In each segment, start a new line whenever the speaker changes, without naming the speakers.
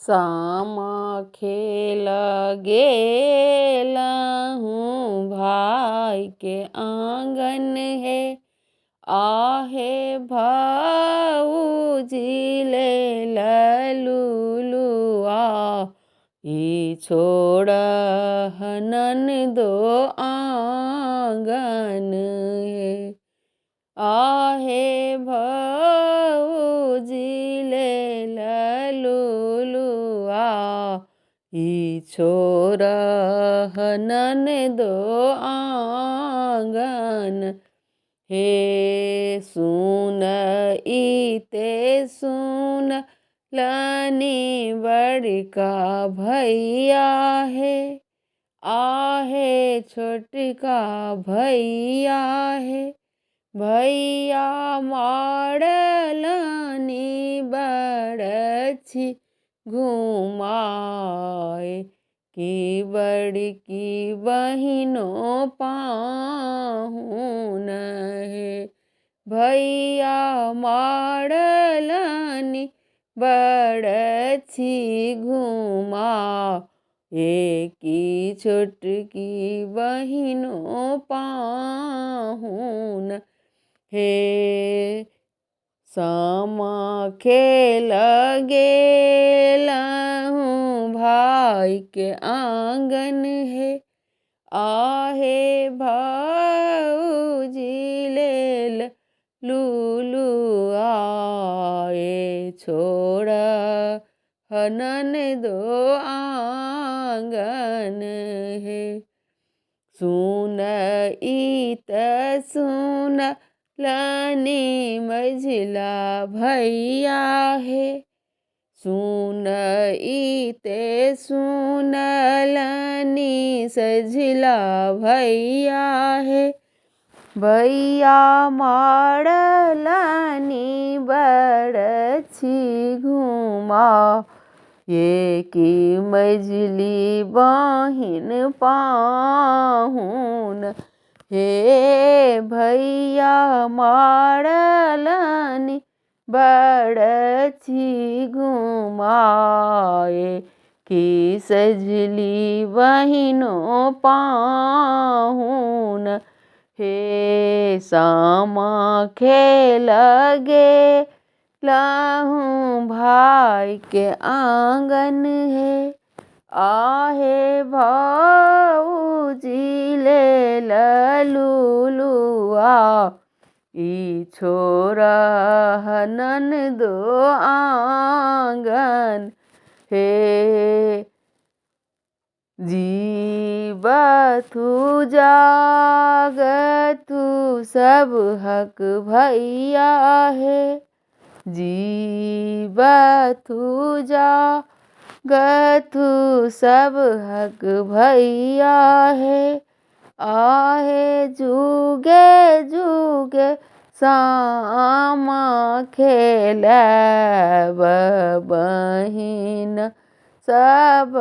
सामा खेल गेलहूँ भाई के आंगन है। आहे भाऊजी ले ललुलुआ, ई छोड़ ननदो आंगन है। आहे भाऊजी ले ललुलुआ, ई छोड़ ननदो आंगन। हे सुन इते सुन लनी बड़का भैया है। आहे छोटका भैया है। भैया माड़लनी बड़छी घुमाए, कि बड़की बहिनों पाहुन है। भैया माड़लनी बड़छी घुमा, एकी छोटकी बहिनों पाहुन। हे सामा खेल गेलहूँ भाई के आंगन है। आहे भाऊजी ले लुलुआ, ए छोड़ ननदो आंगन है। सुन इत सुन लनी मझिला भैया है। सुन इते सुन लनी सझिला भैया है। भैया माड़लनी बड़छी घुमा, ये की मझली बहिन पाहुन। हे भैया माड़लनी बड़छी घुमाए, कि सजली बहिनों पाहुन। हे सामा खेल गेलहूँ भाई के आंगन है। आहे भाऊजी ले ललुलुआ, ई छोड़ ननदो आंगन है। जीबथु जागथु सब हक भैया है। जीबथु जागथु सब हक भैया है। आहे जुगे जुगे सामा खेलब बहिन सब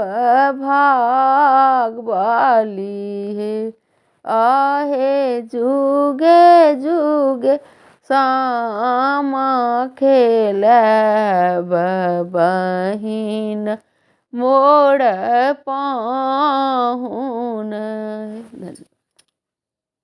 भाग वाली है। आहे जुगे जुगे सामा खेलब बहिन मोड़ पाहुन।